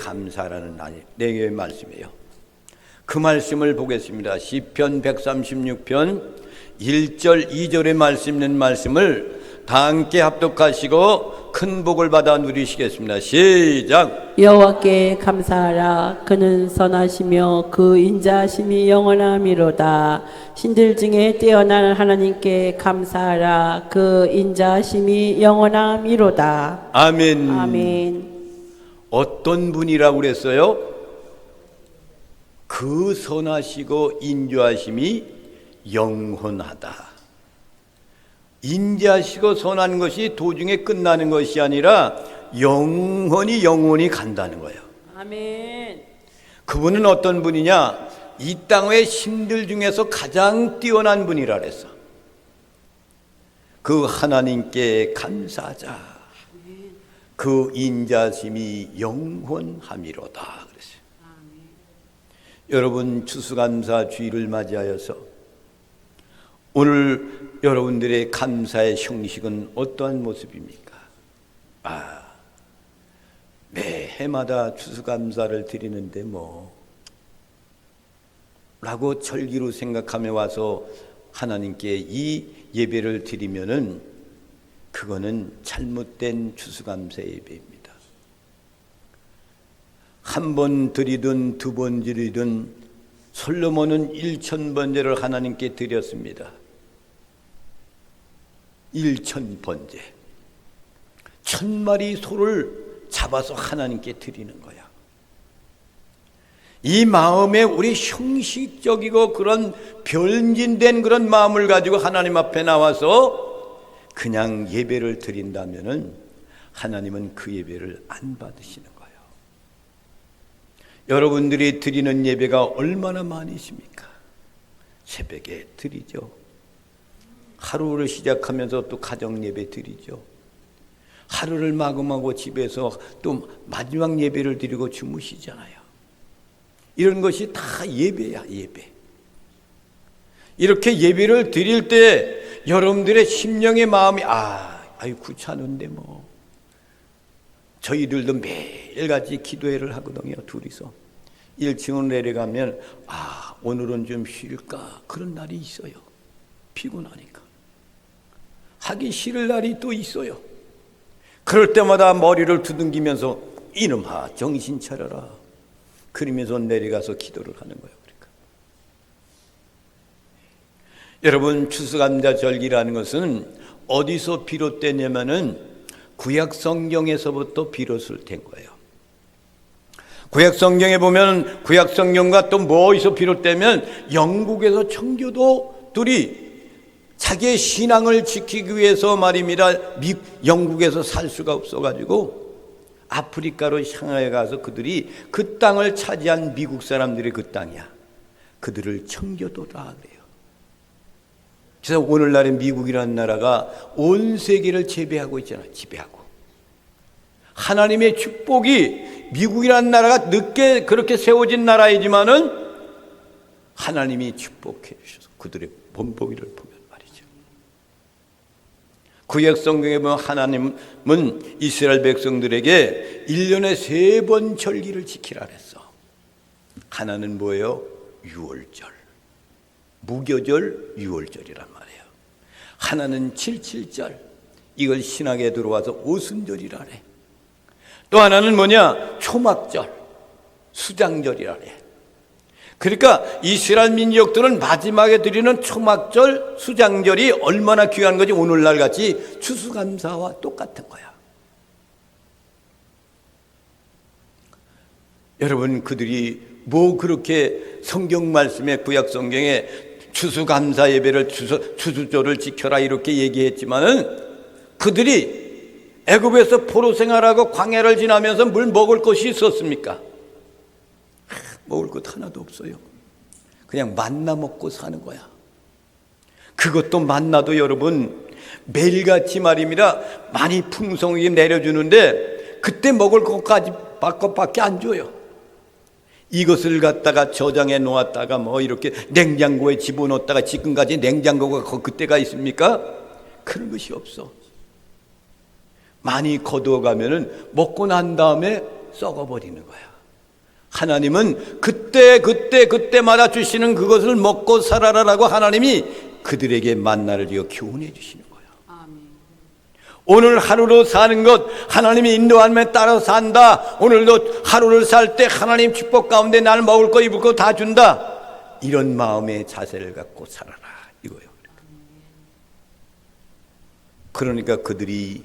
감사라는 내용의 말씀이에요. 그 말씀을 보겠습니다. 시편 136편 1절 2절의 말씀 있는 말씀을 다 함께 합독하시고 큰 복을 받아 누리시겠습니다. 시작. 여호와께 감사하라. 그는 선하시며 그 인자하심이 영원하미로다. 신들 중에 뛰어난 하나님께 감사하라. 그 인자하심이 영원하미로다. 아멘. 아멘. 어떤 분이라고 그랬어요? 그 선하시고 인자하심이 영원하다. 인자하시고 선한 것이 도중에 끝나는 것이 아니라 영원히 간다는 거예요. 아멘. 그분은 어떤 분이냐? 이 땅의 신들 중에서 가장 뛰어난 분이라 그랬어. 그 하나님께 감사하자. 그 인자심이 영원함이로다 그랬어요. 여러분, 추수감사 주일을 맞이하여서 오늘 여러분들의 감사의 형식은 어떠한 모습입니까? 매 해마다 추수감사를 드리는데 라고 절기로 생각하며 와서 하나님께 이 예배를 드리면은 그거는 잘못된 추수감사 예배입니다. 한 번 드리든 두 번 드리든 솔로몬은 1000번제를 하나님께 드렸습니다. 1000번제. 1000마리 소를 잡아서 하나님께 드리는 거야. 이 마음에 우리 형식적이고 그런 변진된 그런 마음을 가지고 하나님 앞에 나와서 그냥 예배를 드린다면은 하나님은 그 예배를 안 받으시는 거예요. 여러분들이 드리는 예배가 얼마나 많으십니까? 새벽에 드리죠. 하루를 시작하면서 또 가정 예배 드리죠. 하루를 마감하고 집에서 또 마지막 예배를 드리고 주무시잖아요. 이런 것이 다 예배야, 예배. 이렇게 예배를 드릴 때 여러분들의 심령의 마음이 귀찮은데 저희들도 매일같이 기도회를 하거든요. 둘이서 1층으로 내려가면 오늘은 좀 쉴까 그런 날이 있어요. 피곤하니까 하기 싫을 날이 또 있어요. 그럴 때마다 머리를 두둥기면서 이놈아 정신 차려라 그러면서 내려가서 기도를 하는 거예요. 그러니까 여러분, 추수감사 절기라는 것은 어디서 비롯되냐면은 구약 성경에서부터 비롯을 된 거예요. 구약 성경에 보면 구약 성경과 또 뭐에서 비롯되면 영국에서 청교도들이 자기의 신앙을 지키기 위해서 말입니다. 영국에서 살 수가 없어가지고 아프리카로 향하여 가서 그들이 그 땅을 차지한 미국 사람들이 그 땅이야. 그들을 청교도라 그래요. 그래서 오늘날의 미국이라는 나라가 온 세계를 지배하고 있잖아요. 지배하고. 하나님의 축복이 미국이라는 나라가 늦게 그렇게 세워진 나라이지만은 하나님이 축복해 주셔서 그들의 본보기를 보면 말이죠. 구약 성경에 보면 하나님은 이스라엘 백성들에게 1년에 3번 절기를 지키라 그랬어. 하나는 뭐예요? 유월절. 무교절, 유월절이란 말이에요. 하나는 77절. 이걸 신학에 들어와서 오순절이라 그래. 또 하나는 뭐냐? 초막절, 수장절이라 그래. 그러니까 이스라엘 민족들은 마지막에 드리는 초막절, 수장절이 얼마나 귀한 거지. 오늘날 같이 추수감사와 똑같은 거야. 여러분, 그들이 그렇게 성경 말씀에 구약 성경에 추수감사 예배를 추수절을 지켜라 이렇게 얘기했지만은 그들이 애굽에서 포로 생활하고 광야를 지나면서 뭘 먹을 것이 있었습니까? 먹을 것 하나도 없어요. 그냥 만나 먹고 사는 거야. 그것도 만나도 여러분 매일같이 말입니다. 많이 풍성하게 내려주는데 그때 먹을 것밖에 안 줘요. 이것을 갖다가 저장해 놓았다가 이렇게 냉장고에 집어넣었다가 지금까지 냉장고가 그때가 있습니까? 그런 것이 없어. 많이 거두어가면은 먹고 난 다음에 썩어버리는 거야. 하나님은 그때마다 주시는 그것을 먹고 살아라라고 하나님이 그들에게 만나를 지어 교훈해 주시는 거예요. 오늘 하루로 사는 것, 하나님이 인도함에 따라 산다. 오늘도 하루를 살 때 하나님 축복 가운데 나를 먹을 거 입을 거 다 준다. 이런 마음의 자세를 갖고 살아라 이거예요. 그러니까 그들이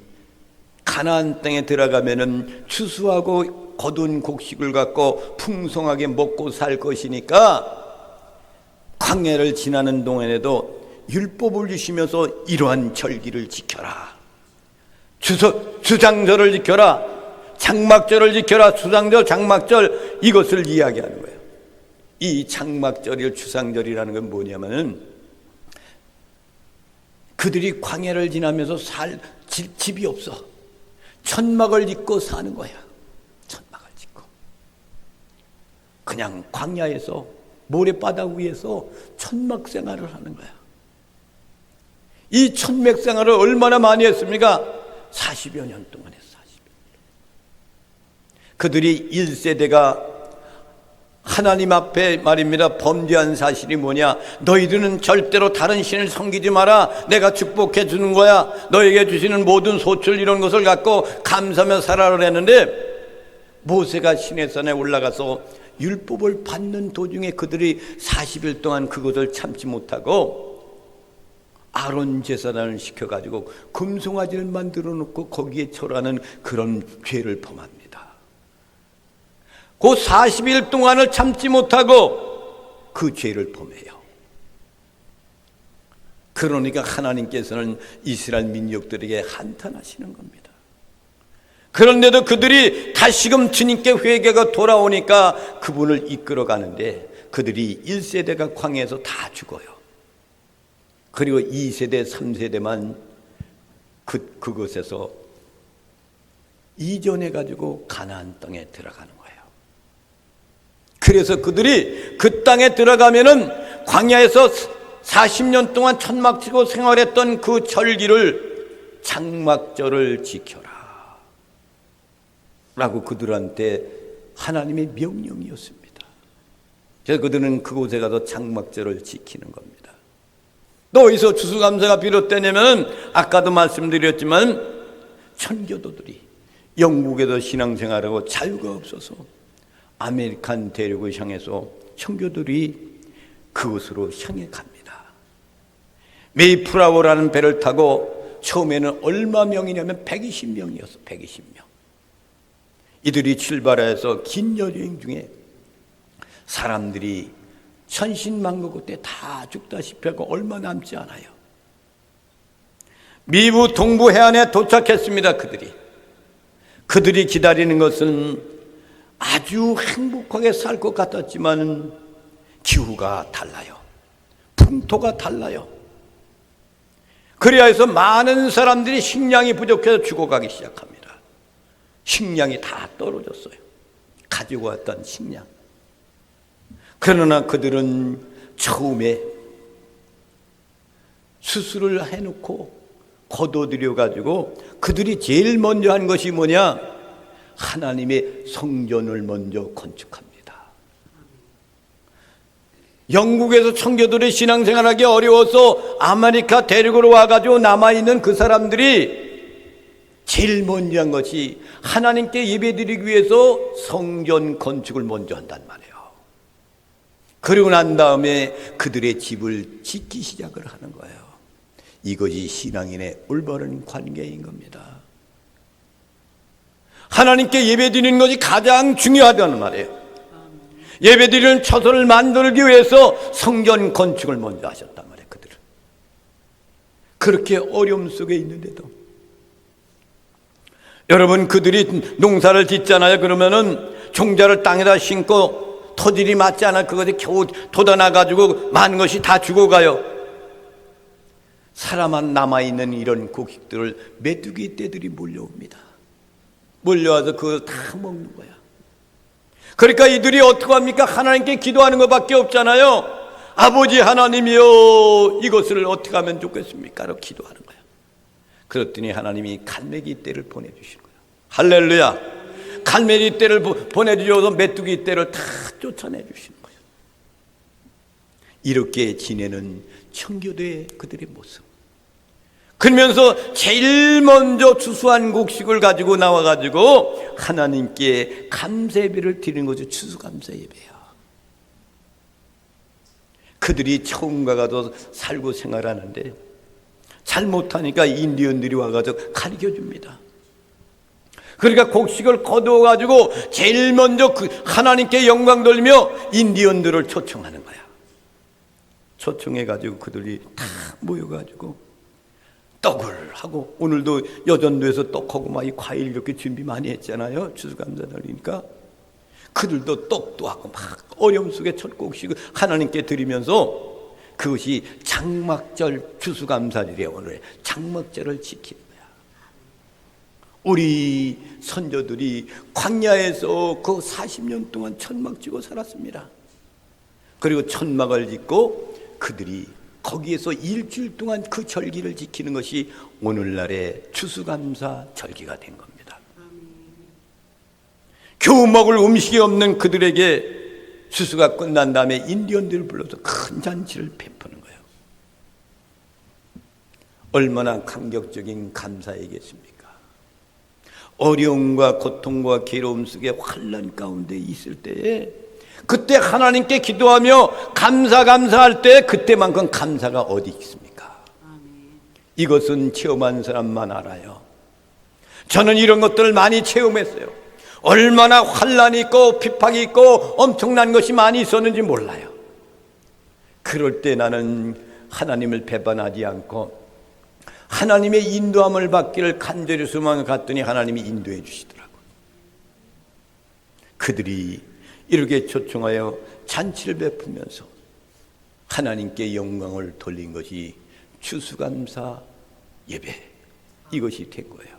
가나안 땅에 들어가면은 추수하고 거둔 곡식을 갖고 풍성하게 먹고 살 것이니까 광야를 지나는 동안에도 율법을 주시면서 이러한 절기를 지켜라. 수장절을 지켜라. 장막절을 지켜라. 수장절, 장막절 이것을 이야기하는 거예요. 이 장막절이 추상절이라는 건 뭐냐면은 그들이 광야를 지나면서 살 집이 없어. 천막을 짓고 사는 거야. 천막을 짓고 그냥 광야에서 모래바닥 위에서 천막 생활을 하는 거야. 이 천막 생활을 얼마나 많이 했습니까? 40여 년 동안 했어. 40여 년. 그들이 1세대가 하나님 앞에 말입니다. 범죄한 사실이 뭐냐? 너희들은 절대로 다른 신을 섬기지 마라. 내가 축복해 주는 거야. 너에게 주시는 모든 소출 이런 것을 갖고 감사하며 살아라 했는데 모세가 시내산에 올라가서 율법을 받는 도중에 그들이 40일 동안 그것을 참지 못하고 아론 제사장을 시켜가지고 금송아지를 만들어 놓고 거기에 절하는 그런 죄를 범합니다. 그 40일 동안을 참지 못하고 그 죄를 범해요. 그러니까 하나님께서는 이스라엘 민족들에게 한탄하시는 겁니다. 그런데도 그들이 다시금 주님께 회개가 돌아오니까 그분을 이끌어 가는데 그들이 1세대가 광야에서 다 죽어요. 그리고 2세대, 3세대만 그곳에서 이전해가지고 가나안 땅에 들어가는 거예요. 그래서 그들이 그 땅에 들어가면은 광야에서 40년 동안 천막 치고 생활했던 그 절기를 장막절을 지켜라 라고 그들한테 하나님의 명령이었습니다. 그래서 그들은 그곳에 가서 장막절을 지키는 겁니다. 또 어디서 추수감사가 비롯되냐면 아까도 말씀드렸지만 천교도들이 영국에서 신앙생활하고 자유가 없어서 아메리칸 대륙을 향해서 천교들이 그곳으로 향해 갑니다. 메이플라워라는 배를 타고 처음에는 얼마 명이냐면 120명이었어. 120명. 이들이 출발해서 긴 여행 중에 사람들이 천신만고 때 다 죽다시피 하고 얼마 남지 않아요. 미부 동부 해안에 도착했습니다. 그들이 기다리는 것은 아주 행복하게 살 것 같았지만 기후가 달라요. 풍토가 달라요. 그래야 해서 많은 사람들이 식량이 부족해서 죽어가기 시작합니다. 식량이 다 떨어졌어요. 가지고 왔던 식량. 그러나 그들은 처음에 수술을 해놓고 거둬들여 가지고 그들이 제일 먼저 한 것이 뭐냐? 하나님의 성전을 먼저 건축합니다. 영국에서 청교도들이 신앙생활하기 어려워서 아메리카 대륙으로 와가지고 남아있는 그 사람들이 제일 먼저 한 것이 하나님께 예배드리기 위해서 성전 건축을 먼저 한단 말이에요. 그리고 난 다음에 그들의 집을 짓기 시작을 하는 거예요. 이것이 신앙인의 올바른 관계인 겁니다. 하나님께 예배드리는 것이 가장 중요하다는 말이에요. 예배드리는 처소를 만들기 위해서 성전 건축을 먼저 하셨단 말이에요. 그들은 그렇게 어려움 속에 있는데도 여러분, 그들이 농사를 짓잖아요. 그러면은 종자를 땅에다 심고 토질이 맞지 않아 그것이 겨우 돋아나가지고 많은 것이 다 죽어가요. 사람만 남아있는 이런 곡식들을 메뚜기 떼들이 몰려옵니다. 몰려와서 그걸 다 먹는 거야. 그러니까 이들이 어떻게 합니까? 하나님께 기도하는 것밖에 없잖아요. 아버지 하나님이요, 이것을 어떻게 하면 좋겠습니까? 라고 기도하는 거야. 그랬더니 하나님이 갈매기 떼를 보내주시는 거야. 할렐루야. 갈매리 떼를 보내주셔서 메뚜기 떼를 다 쫓아내 주시는 거예요. 이렇게 지내는 청교도의 그들의 모습. 그러면서 제일 먼저 추수한 곡식을 가지고 나와가지고 하나님께 감사 예배를 드리는 것이 추수감사 예배야. 그들이 처음과 가도 살고 생활하는데 잘못하니까 인디언들이 와가지고 가르쳐줍니다. 그러니까 곡식을 거두어가지고 제일 먼저 그 하나님께 영광 돌리며 인디언들을 초청하는 거야. 초청해가지고 그들이 다 모여가지고 떡을 하고, 오늘도 여전도에서 떡하고 막 이 과일 이렇게 준비 많이 했잖아요. 추수감사 드리니까 그들도 떡도 하고 막 어려움 속에 첫 곡식을 하나님께 드리면서, 그것이 장막절 추수감사절이에요. 오늘 장막절을 지키는 거야. 우리 선조들이 광야에서 그 40년 동안 천막 지고 살았습니다. 그리고 천막을 짓고 그들이 거기에서 일주일 동안 그 절기를 지키는 것이 오늘날의 추수감사 절기가 된 겁니다. 겨우 먹을 음식이 없는 그들에게 추수가 끝난 다음에 인디언들을 불러서 큰 잔치를 베푸는 거예요. 얼마나 감격적인 감사이겠습니까? 어려움과 고통과 괴로움 속에 환난 가운데 있을 때에, 그때 하나님께 기도하며 감사할 때 그때만큼 감사가 어디 있습니까? 이것은 체험한 사람만 알아요. 저는 이런 것들을 많이 체험했어요. 얼마나 환난이 있고 핍박이 있고 엄청난 것이 많이 있었는지 몰라요. 그럴 때 나는 하나님을 배반하지 않고 하나님의 인도함을 받기를 간절히 소망을 갖더니 하나님이 인도해 주시더라고요. 그들이 이렇게 초청하여 잔치를 베푸면서 하나님께 영광을 돌린 것이 추수감사 예배, 이것이 된 거예요.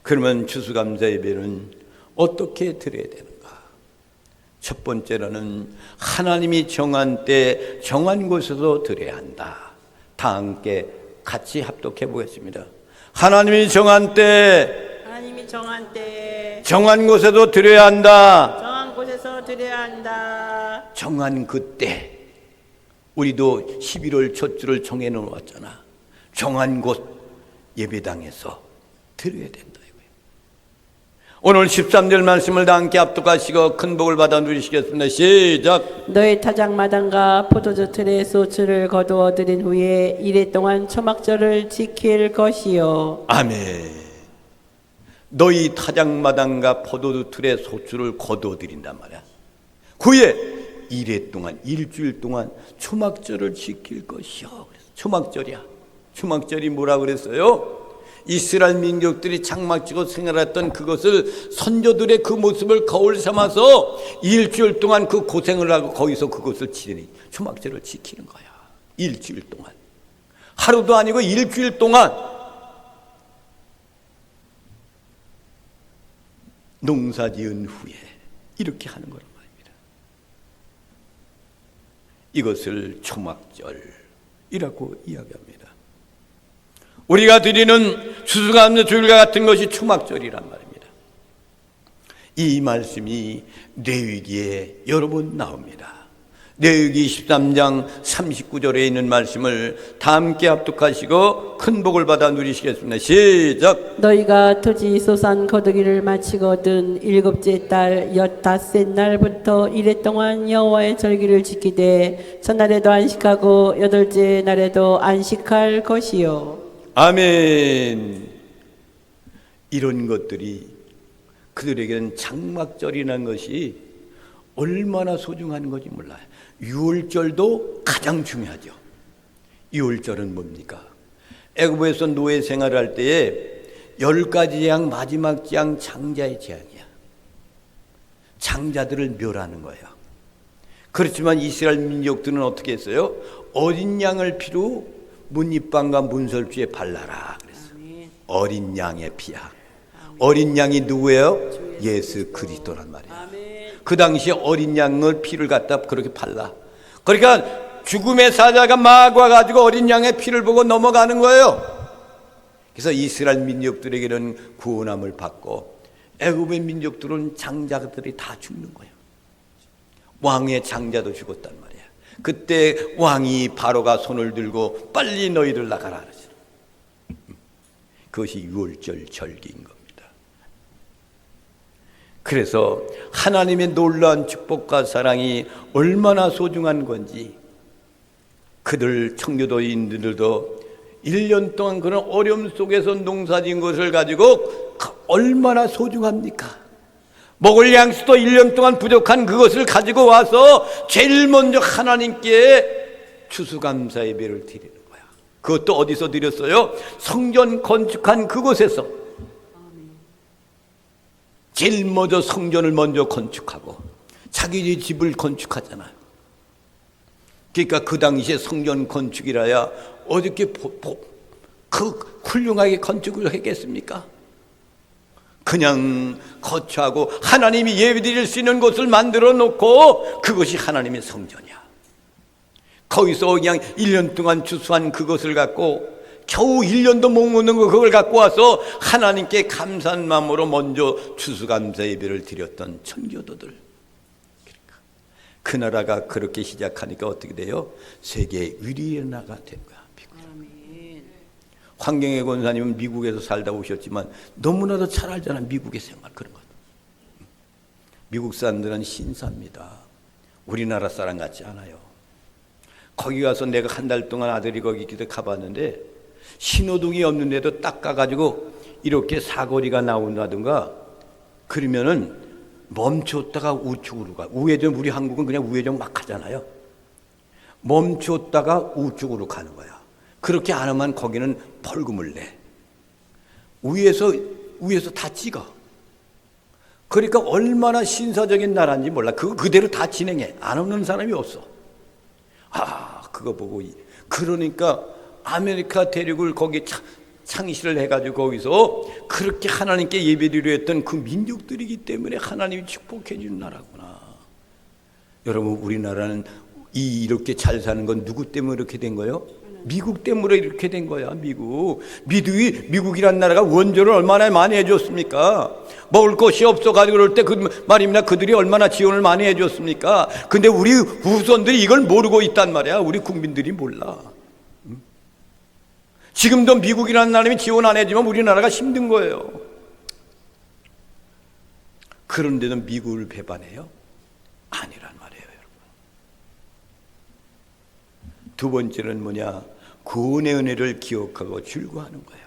그러면 추수감사 예배는 어떻게 드려야 되는가? 첫 번째로는 하나님이 정한 때 정한 곳에서 드려야 한다. 다 함께 같이 합독해 보겠습니다. 하나님이 정한 때 정한 곳에서 드려야 한다. 정한 곳에서 드려야 한다. 정한 그때, 우리도 11월 첫 주를 정해 놓았잖아. 정한 곳 예배당에서 드려야 된다. 오늘 13절 말씀을 다 함께 합독하시고 큰 복을 받아 누리시겠습니다. 시작. 너희 타작마당과 포도주 틀에 소주를 거두어 들인 후에 이래 동안 초막절을 지킬 것이요. 아멘. 너희 타작마당과 포도주 틀에 소주를 거두어 드린단 말이야. 후에 이래 동안, 일주일 동안 초막절을 지킬 것이요. 초막절이야. 초막절이 뭐라 그랬어요? 이스라엘 민족들이 장막지고 생활했던 그것을, 선조들의 그 모습을 거울 삼아서 일주일 동안 그 고생을 하고 거기서 그것을 지내니 초막절을 지키는 거야. 일주일 동안, 하루도 아니고 일주일 동안 농사지은 후에 이렇게 하는 거란 말입니다. 이것을 초막절이라고 이야기합니다. 우리가 드리는 추수감사 주일과 같은 것이 초막절이란 말입니다. 이 말씀이 레위기에 여러 번 나옵니다. 레위기 13장 39절에 있는 말씀을 다 함께 합독하시고 큰 복을 받아 누리시겠습니다. 시작. 너희가 토지 소산 거두기를 마치거든 7째 달 15째 날부터 이래 동안 여호와의 절기를 지키되 첫날에도 안식하고 8째 날에도 안식할 것이요. 아멘. 이런 것들이 그들에게는 장막절이라는 것이 얼마나 소중한 건지 몰라요. 유월절도 가장 중요하죠. 유월절은 뭡니까? 애굽에서 노예 생활할 때에 10가지 재앙, 마지막 재앙 장자의 재앙이야. 장자들을 멸하는 거예요. 그렇지만 이스라엘 민족들은 어떻게 했어요? 어린 양을 피로 문잎방과 문설주에 발라라 그랬어. 어린 양의 피야. 어린 양이 누구예요? 예수 그리스도란 말이야. 그 당시에 어린 양을 피를 갖다 그렇게 발라. 그러니까 죽음의 사자가 막 와가지고 어린 양의 피를 보고 넘어가는 거예요. 그래서 이스라엘 민족들에게는 구원함을 받고 애굽의 민족들은 장자들이 다 죽는 거예요. 왕의 장자도 죽었단 말이야. 그때 왕이 바로가 손을 들고 빨리 너희들 나가라 그러죠. 그것이 유월절 절기인 겁니다. 그래서 하나님의 놀라운 축복과 사랑이 얼마나 소중한 건지 그들 청교도인들도 1년 동안 그런 어려움 속에서 농사진 것을 가지고 얼마나 소중합니까? 먹을 양식도 1년 동안 부족한 그것을 가지고 와서 제일 먼저 하나님께 추수감사 예배를 드리는 거야. 그것도 어디서 드렸어요? 성전 건축한 그곳에서. 제일 먼저 성전을 먼저 건축하고 자기 집을 건축하잖아요. 그러니까 그 당시에 성전 건축이라야 어떻게 그 훌륭하게 건축을 했겠습니까? 그냥 거처하고 하나님이 예배드릴 수 있는 곳을 만들어 놓고 그것이 하나님의 성전이야. 거기서 그냥 1년 동안 추수한 그것을 갖고 겨우 1년도 못 먹는 거 그걸 갖고 와서 하나님께 감사한 마음으로 먼저 추수감사 예배를 드렸던 청교도들. 그러니까 그 나라가 그렇게 시작하니까 어떻게 돼요? 세계 1위의 나라가 된 거야. 황경애 권사님은 미국에서 살다 오셨지만 너무나도 잘 알잖아. 미국의 생활 그런 것. 미국 사람들은 신사입니다. 우리나라 사람 같지 않아요. 거기 가서 내가 한 달 동안 아들이 거기 가봤는데 신호등이 없는데도 딱 가가지고 이렇게 사거리가 나온다든가 그러면은 멈췄다가 우측으로 가. 우회전, 우리 한국은 그냥 우회전 막 하잖아요. 멈췄다가 우측으로 가는 거야. 그렇게 안 하면 거기는 벌금을 내. 위에서 다 찍어. 그러니까 얼마나 신사적인 나라인지 몰라. 그거 그대로 다 진행해. 안 없는 사람이 없어. 그거 보고. 그러니까 아메리카 대륙을 거기 창시를 해가지고 거기서 그렇게 하나님께 예배드리려 했던 그 민족들이기 때문에 하나님이 축복해 주는 나라구나. 여러분, 우리나라는 이렇게 잘 사는 건 누구 때문에 이렇게 된 거예요? 미국 때문에 이렇게 된 거야. 미국이란 나라가 원조를 얼마나 많이 해줬습니까? 먹을 것이 없어가지고 그럴 때 말입니다. 그들이 얼마나 지원을 많이 해줬습니까? 근데 우리 후손들이 이걸 모르고 있단 말이야. 우리 국민들이 몰라. 지금도 미국이라는 나라이 지원 안 해주면 우리나라가 힘든 거예요. 그런데도 미국을 배반해요? 아니란 말이에요, 여러분. 두 번째는 뭐냐? 구원의 은혜를 기억하고 즐거워하는 거예요.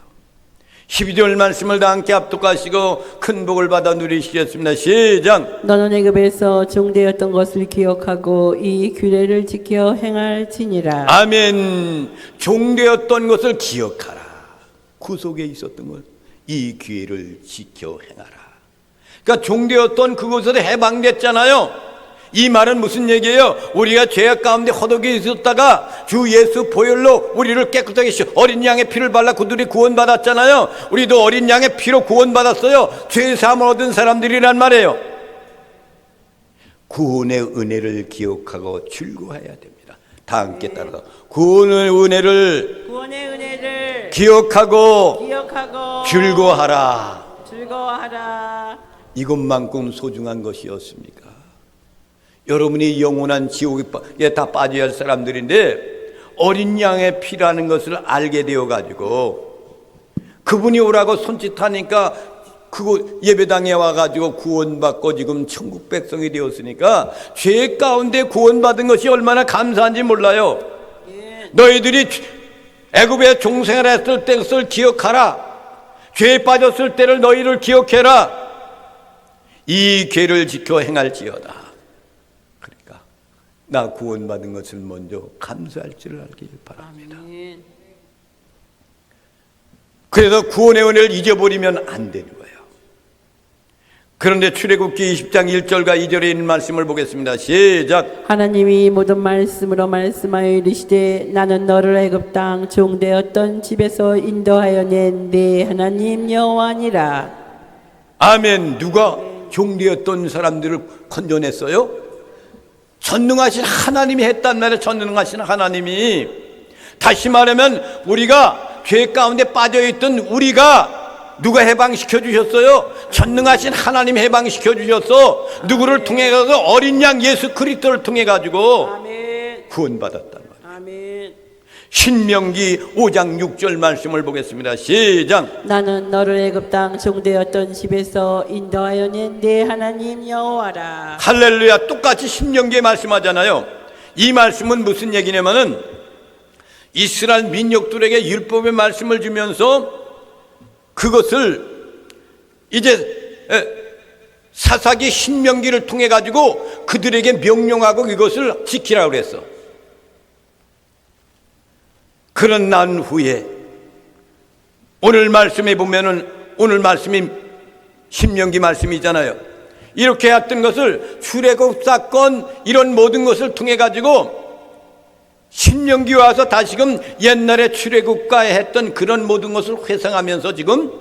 12절 말씀을 다 함께 합독하시고 큰 복을 받아 누리시겠습니다. 시작. 너는 애굽에서 종되었던 것을 기억하고 이 규례를 지켜 행할지니라. 아멘. 종되었던 것을 기억하라. 구속에 있었던 것, 이 기회를 지켜 행하라. 그러니까 종되었던 그곳에서 해방됐잖아요. 이 말은 무슨 얘기예요? 우리가 죄악 가운데 허덕이 있었다가 주 예수 보혈로 우리를 깨끗하게 씻어 어린 양의 피를 발라 그들이 구원받았잖아요. 우리도 어린 양의 피로 구원받았어요. 죄 사함을 얻은 사람들이란 말이에요. 구원의 은혜를 기억하고 즐거워해야 됩니다. 다 함께 따라서 구원의 은혜를 기억하고 즐거워하라. 이것만큼 소중한 것이 없습니까? 여러분이 영원한 지옥에 다 빠져야 할 사람들인데 어린 양의 피라는 것을 알게 되어가지고 그분이 오라고 손짓하니까 그곳 예배당에 와가지고 구원받고 지금 천국 백성이 되었으니까 죄 가운데 구원받은 것이 얼마나 감사한지 몰라요. 너희들이 애굽에 종생활했을 때를 기억하라. 죄에 빠졌을 때를 너희를 기억해라. 이 죄를 지켜 행할지어다. 나 구원받은 것을 먼저 감사할 줄 알길 바랍니다. 아멘. 그래서 구원의 은혜를 잊어버리면 안 되는 거예요. 그런데 출애굽기 20장 1절과 2절에 있는 말씀을 보겠습니다. 시작. 하나님이 모든 말씀으로 말씀하여 이르시되 나는 너를 애굽 땅 종되었던 집에서 인도하여 낸 네 하나님 여호와니라. 아멘. 누가 종되었던 사람들을 건져냈어요? 전능하신 하나님이 했단 말이에요. 전능하신 하나님이. 다시 말하면 우리가 죄 가운데 빠져있던 우리가 누가 해방시켜 주셨어요? 전능하신 하나님 해방시켜 주셨어. 누구를 통해 가서 어린 양 예수 그리스도를 통해 가지고 아멘. 구원받았단 말이에요. 아멘. 신명기 5장 6절 말씀을 보겠습니다. 시작. 나는 너를 애굽 땅 종되었던 집에서 인도하여 낸 내 하나님 여호와라. 할렐루야. 똑같이 신명기에 말씀하잖아요. 이 말씀은 무슨 얘기냐면은 이스라엘 민족들에게 율법의 말씀을 주면서 그것을 이제 사사기 신명기를 통해 가지고 그들에게 명령하고 이것을 지키라고 그랬어. 그런 난 후에 오늘 말씀에 보면은 오늘 말씀이 신명기 말씀이잖아요. 이렇게 했던 것을 출애굽 사건 이런 모든 것을 통해 가지고 신명기 와서 다시금 옛날에 출애굽과에 했던 그런 모든 것을 회상하면서 지금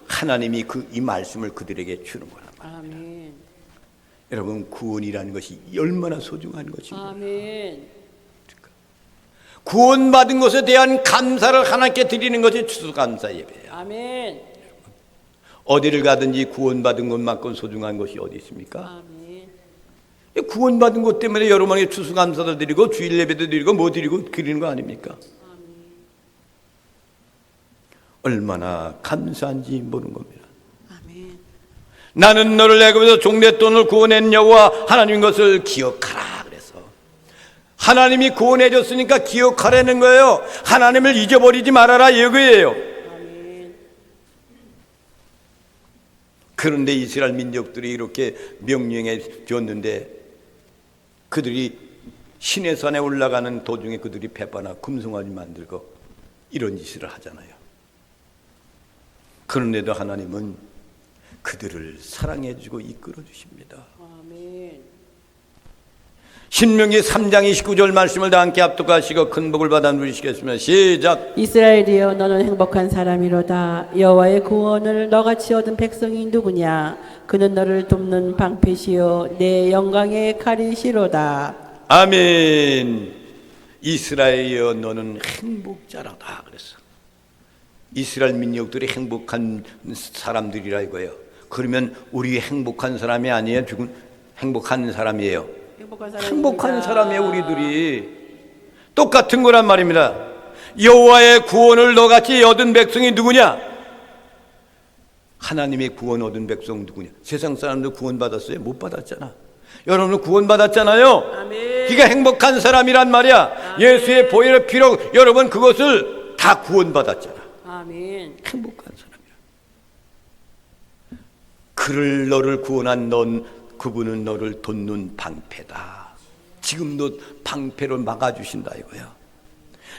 하나님이 이 말씀을 그들에게 주는 거란 말입니다. 아멘. 여러분 구원이라는 것이 얼마나 소중한 것입니까? 아멘. 구원받은 것에 대한 감사를 하나님께 드리는 것이 추수감사 예배예요. 아멘. 어디를 가든지 구원받은 것만큼 소중한 것이 어디 있습니까? 아멘. 구원받은 것 때문에 여러분에게 추수감사도 드리고 주일 예배도 드리고 뭐 드리고 드리는 거 아닙니까? 얼마나 감사한지 모르는 겁니다. 아멘. 나는 너를 애굽에서 종랫돈을 구원한 여호와 하나님인 것을 기억하라 그래서 하나님이 구원해 줬으니까 기억하라는 거예요. 하나님을 잊어버리지 말아라 이거예요. 아멘. 그런데 이스라엘 민족들이 이렇게 명령해 줬는데 그들이 신의 산에 올라가는 도중에 그들이 팻바나 금송아지 만들고 이런 짓을 하잖아요. 그런데도 하나님은 그들을 사랑해 주고 이끌어 주십니다. 아멘. 신명기 3장 29절 말씀을 다 함께 합독하시고 큰 복을 받아 누리시겠습니다. 시작. 이스라엘이여 너는 행복한 사람이로다. 여호와의 구원을 너같이 얻은 백성이 누구냐? 그는 너를 돕는 방패시요 내 영광의 칼이시로다. 아멘. 이스라엘이여 너는 행복자라다 그랬어. 이스라엘 민족들이 행복한 사람들이라 이거예요. 그러면 우리 행복한 사람이 아니에요? 죽은 행복한 사람이에요. 행복한 사람이에요. 우리들이 똑같은 거란 말입니다. 여호와의 구원을 너같이 얻은 백성이 누구냐? 하나님의 구원 얻은 백성 누구냐? 세상 사람들 구원 받았어요? 못 받았잖아. 여러분은 구원 받았잖아요. 아멘. 그가 행복한 사람이란 말이야. 아멘. 예수의 보혈의 피로 여러분 그것을 다 구원 받았잖아. 아멘. 행복한 사람이야. 그를 너를 구원한 넌 그분은 너를 돕는 방패다. 지금도 방패로 막아주신다 이거야.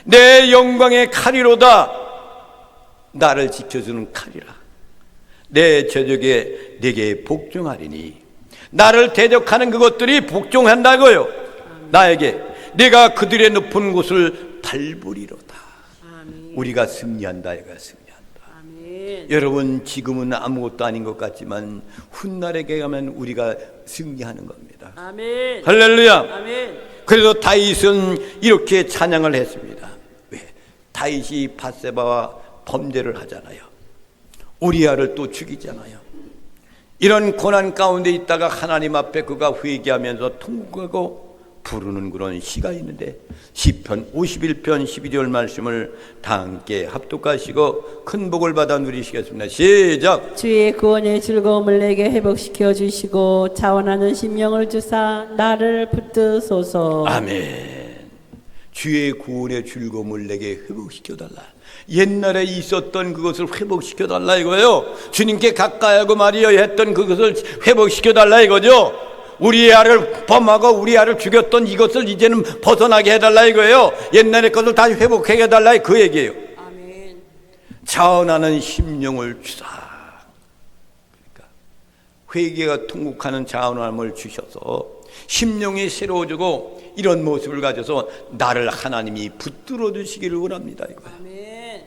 내 영광의 칼이로다. 나를 지켜주는 칼이라. 내 저녁에 내게 복종하리니 나를 대적하는 그것들이 복종한다고요. 나에게 내가 그들의 높은 곳을 밟으리로다. 우리가 승리한다 이거야. 승리한다. 아멘. 여러분 지금은 아무것도 아닌 것 같지만 훗날에 가면 우리가 승리하는 겁니다. 아멘. 할렐루야. 아멘. 그래서 다윗은 이렇게 찬양을 했습니다. 왜? 다윗이 밧세바와 범죄를 하잖아요. 우리아를 또 죽이잖아요. 이런 고난 가운데 있다가 하나님 앞에 그가 회개하면서 통곡하고 부르는 그런 시가 있는데 시편 51편 12절 말씀을 다 함께 합독하시고 큰 복을 받아 누리시겠습니다. 시작. 주의 구원의 즐거움을 내게 회복시켜 주시고 자원하는 심령을 주사 나를 붙드소서. 아멘. 주의 구원의 즐거움을 내게 회복시켜달라. 옛날에 있었던 그것을 회복시켜달라 이거예요. 주님께 가까이하고 말이여 했던 그것을 회복시켜달라 이거죠. 우리 아를 범하고 우리 아를 죽였던 이것을 이제는 벗어나게 해달라 이거예요. 옛날의 것을 다시 회복하게 해달라 그 얘기예요. 아멘. 자원하는 심령을 주사. 그러니까 회개가 통곡하는 자원함을 주셔서 심령이 새로워지고 이런 모습을 가져서 나를 하나님이 붙들어 주시기를 원합니다 이거예요. 아멘.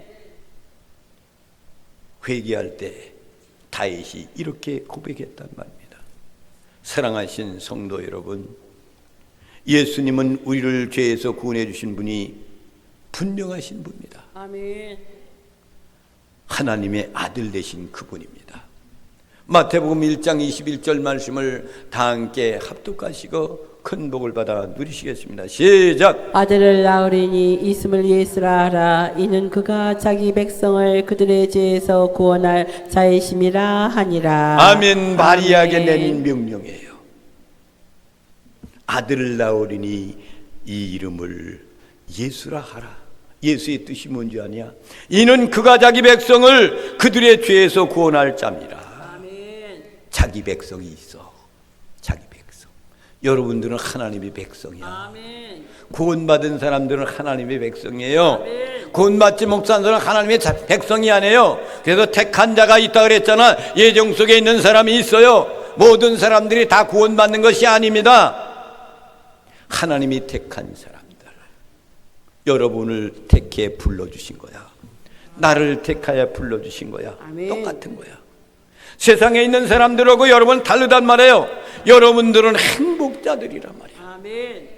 회개할 때 다윗이 이렇게 고백했단 말입니다. 사랑하신 성도 여러분, 예수님은 우리를 죄에서 구원해 주신 분이 분명하신 분입니다. 아멘. 하나님의 아들 되신 그분입니다. 마태복음 1장 21절 말씀을 다 함께 합독하시고 큰 복을 받아 누리시겠습니다. 시작. 아들을 낳으리니 이름을 예수라 하라. 이는 그가 자기 백성을 그들의 죄에서 구원할 자이심이라 하니라. 아멘. 마리아에게 아멘. 내린 명령이에요. 아들을 낳으리니 이 이름을 예수라 하라. 예수의 뜻이 뭔지 아냐? 이는 그가 자기 백성을 그들의 죄에서 구원할 자입니다. 자기 백성이 있어. 자기 백성. 여러분들은 하나님의 백성이야. 구원받은 사람들은 하나님의 백성이에요. 구원받지 못한 사람은 하나님의 백성이 아니에요. 그래서 택한 자가 있다 그랬잖아. 예정 속에 있는 사람이 있어요. 모든 사람들이 다 구원받는 것이 아닙니다. 하나님이 택한 사람들, 여러분을 택해 불러주신 거야. 나를 택하여 불러주신 거야. 아멘. 똑같은 거야. 세상에 있는 사람들하고 여러분 다르단 말이에요. 여러분들은 행복자들이란 말이야. 아멘.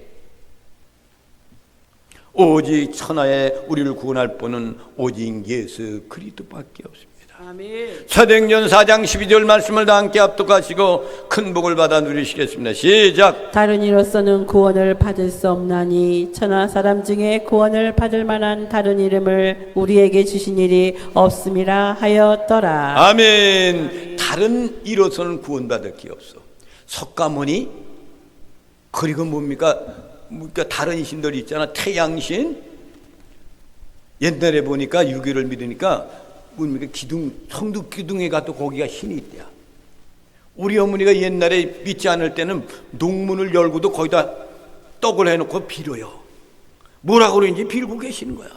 오직 천하에 우리를 구원할 분은 오직 예수 그리스도밖에 없습니다. 아멘. 사도행전 4장 12절 말씀을 다 함께 합독하시고 큰 복을 받아 누리시겠습니다. 시작. 다른 이로서는 구원을 받을 수 없나니 천하 사람 중에 구원을 받을 만한 다른 이름을 우리에게 주신 일이 없음이라 하였더라. 아멘. 다른 이로서는 구원받을 게 없어. 석가모니, 그리고 뭡니까 다른 신들이 있잖아. 태양신. 옛날에 보니까 유교를 믿으니까 뭡니까 성도 기둥에 가도 거기가 신이 있대요. 우리 어머니가 옛날에 믿지 않을 때는 농문을 열고도 거기다 떡을 해놓고 빌어요. 뭐라고 그러는지 빌고 계시는 거야.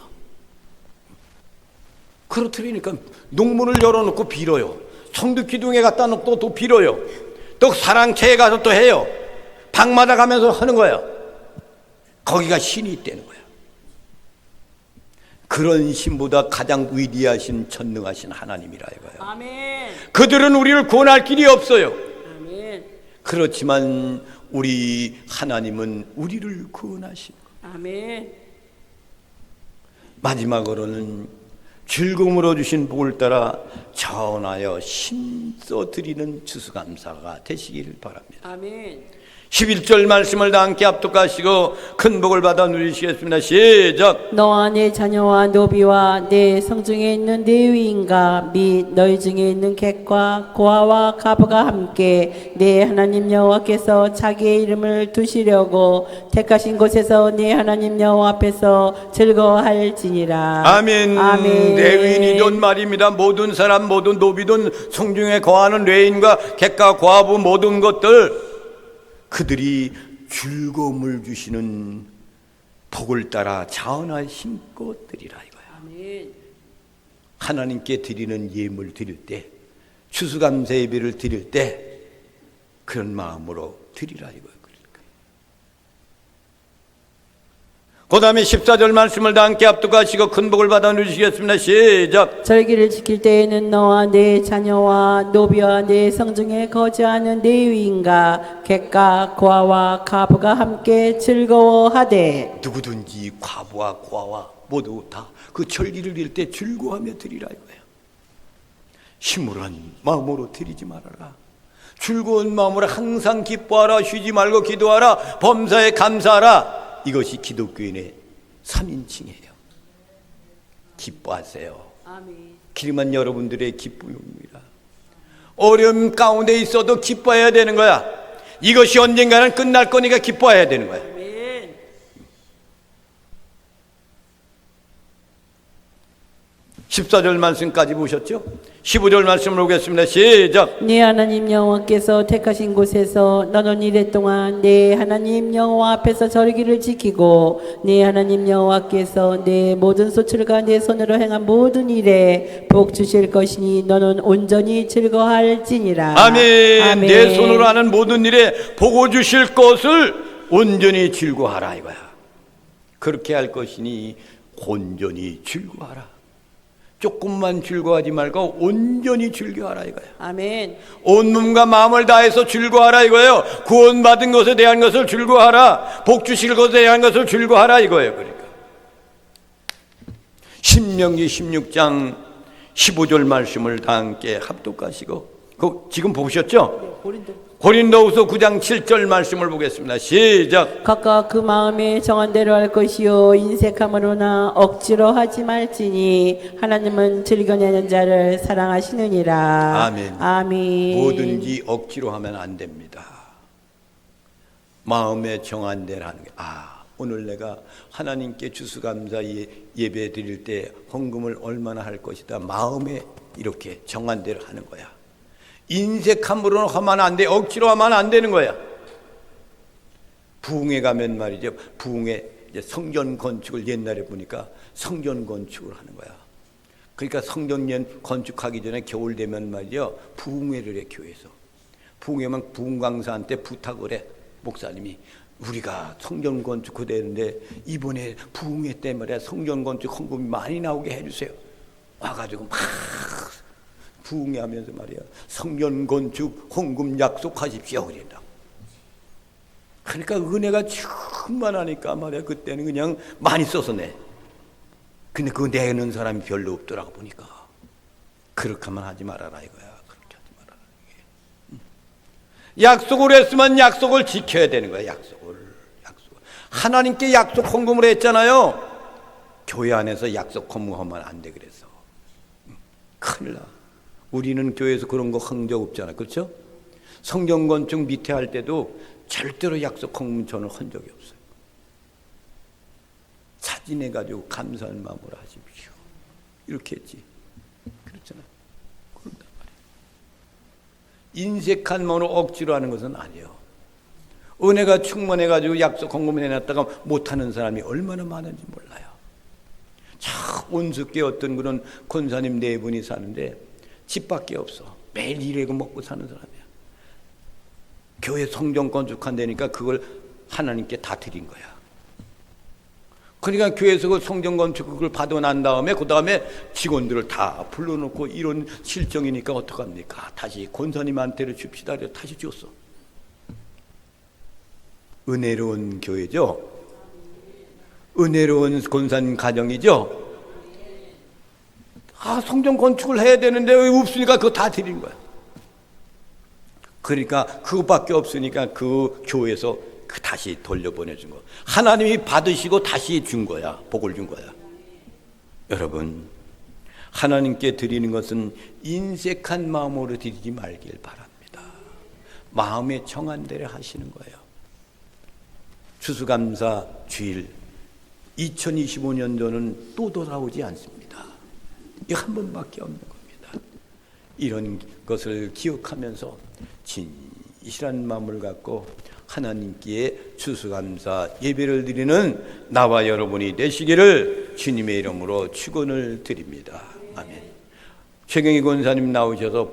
그렇더라니까 농문을 열어놓고 빌어요. 성도 기둥에 갖다 놓고 또 빌어요. 또 사랑채에 가서 또 해요. 방마다 가면서 하는 거야. 거기가 신이 있다는 거야. 그런 신보다 가장 위대하신 전능하신 하나님이라 이거예요. 아멘. 그들은 우리를 구원할 길이 없어요. 아멘. 그렇지만 우리 하나님은 우리를 구원하신 거예요. 아멘. 마지막으로는 즐거움으로 주신 복을 따라 전하여 힘써 드리는 추수감사가 되시길 바랍니다. 아멘. 11절 말씀을 다 함께 합독하시고 큰 복을 받아 누리시겠습니다. 시작. 너와 내 자녀와 노비와 내 성중에 있는 레위인과 및 너희 중에 있는 객과 고아와 가부가 함께 내 하나님 여호와께서 자기의 이름을 두시려고 택하신 곳에서 내 하나님 여호와 앞에서 즐거워할지니라. 아멘. 아멘. 레위인이든 말입니다. 모든 사람, 모든 노비든 성중에 거하는 레위인과 객과 고아부 모든 것들, 그들이 즐거움을 주시는 복을 따라 자원하여 심고 드리라 이거야. 아멘. 하나님께 드리는 예물 드릴 때, 추수감사 예배를 드릴 때 그런 마음으로 드리라 이거야. 그 다음에 14절 말씀을 다 함께 합독하시고 큰 복을 받아 누리시겠습니다. 시작. 절기를 지킬 때에는 너와 내 자녀와 노비와 내 성중에 거주하는 레위인과 객과 고아와 가부가 함께 즐거워하되. 누구든지 과부와 고아와 모두 다 그 절기를 드릴 때 즐거워하며 드리라 이거예요. 희물한 마음으로 드리지 말아라. 즐거운 마음으로 항상 기뻐하라. 쉬지 말고 기도하라. 범사에 감사하라. 이것이 기독교인의 3인칭이에요. 기뻐하세요. 아멘. 길만 여러분들의 기쁨입니다. 어려움 가운데 있어도 기뻐해야 되는 거야. 이것이 언젠가는 끝날 거니까 기뻐해야 되는 거야. 아멘. 14절 말씀까지 보셨죠? 15절 말씀을 보겠습니다. 시작. 네 하나님 여호와께서 택하신 곳에서 너는 이랫동안 네 하나님 여호와 앞에서 절기를 지키고 네 하나님 여호와께서 네 모든 소출과 네 손으로 행한 모든 일에 복 주실 것이니 너는 온전히 즐거워할지니라. 아멘. 아멘. 내 손으로 하는 모든 일에 복을 주실 것을 온전히 즐거워하라 이거야. 그렇게 할 것이니 온전히 즐거워하라. 조금만 즐거워하지 말고 온전히 즐거워하라 이거예요. 아멘. 온 몸과 마음을 다해서 즐거워하라 이거예요. 구원받은 것에 대한 것을 즐거워하라. 복 주실 것에 대한 것을 즐거워하라 이거예요. 그러니까 신명기 16장 15절 말씀을 다 함께 합독하시고, 지금 보셨죠? 고린도. 고린도후서 9장 7절 말씀을 보겠습니다. 시작. 각각 그 마음에 정한 대로 할 것이요 인색함으로나 억지로 하지 말지니 하나님은 즐겨내는 자를 사랑하시느니라. 아멘. 아멘. 뭐든지 억지로 하면 안 됩니다. 마음에 정한 대로 하는 게, 오늘 내가 하나님께 추수감사 예배 드릴 때 헌금을 얼마나 할 것이다. 마음에 이렇게 정한 대로 하는 거야. 인색함으로는 하면 안 돼. 억지로 하면 안 되는 거야. 부흥회 가면 말이죠. 부흥회 성전 건축을 옛날에 보니까 성전 건축을 하는 거야. 그러니까 성전 건축하기 전에 겨울 되면 말이죠. 부흥회를 해, 교회에서. 부흥회면 부흥 강사한테 부탁을 해. 목사님이 우리가 성전 건축 되는데 이번에 부흥회 때 말이야 성전 건축 헌금이 많이 나오게 해주세요. 와가지고 막 부흥회 하면서 말이야 성전 건축 헌금 약속하십시오 그랬다. 그러니까 은혜가 충만하니까 말이야 그때는 그냥 많이 써서 내. 근데 그거 내는 사람이 별로 없더라고 보니까. 그렇게 하면 하지 말아라 이거야. 그렇게 하지 말아라 이게. 약속을 했으면 약속을 지켜야 되는 거야. 약속. 하나님께 약속 헌금을 했잖아요. 교회 안에서 약속 헌금하면 안 돼 그래서. 큰일 나. 우리는 교회에서 그런 거 한 적 없잖아. 그렇죠? 성경 건축 밑에 할 때도 절대로 약속 헌금 저는 한 적이 없어요. 사진해가지고 감사한 마음으로 하십시오. 이렇게 했지. 그렇잖아. 그런단 말이야. 인색한 마음으로 억지로 하는 것은 아니에요. 은혜가 충만해가지고 약속 헌금을 해놨다가 못하는 사람이 얼마나 많은지 몰라요. 참 온숙계 어떤 그런 권사님 4분이 사는데 집밖에 없어. 매일 일하고 먹고 사는 사람이야. 교회 성전 건축한다니까 그걸 하나님께 다 드린 거야. 그러니까 교회에서 그 성전 건축 그걸 받아 난 다음에 그 다음에 직원들을 다 불러놓고 이런 실정이니까 어떡합니까? 다시 권사님한테를 줍시다. 그래서 다시 줬어. 은혜로운 교회죠. 은혜로운 권사님 가정이죠. 성전 건축을 해야 되는데 왜 없으니까 그거 다 드린 거야. 그러니까 그것밖에 없으니까 그 교회에서 다시 돌려보내준 거. 하나님이 받으시고 다시 준 거야. 복을 준 거야. 여러분, 하나님께 드리는 것은 인색한 마음으로 드리지 말길 바랍니다. 마음에 정한 대로 하시는 거예요. 추수감사 주일 2025년도는 또 돌아오지 않습니다. 이 한 번밖에 없는 겁니다. 이런 것을 기억하면서 진실한 마음을 갖고 하나님께 추수감사 예배를 드리는 나와 여러분이 되시기를 주님의 이름으로 축원을 드립니다. 아멘. 최경희 권사님 나오셔서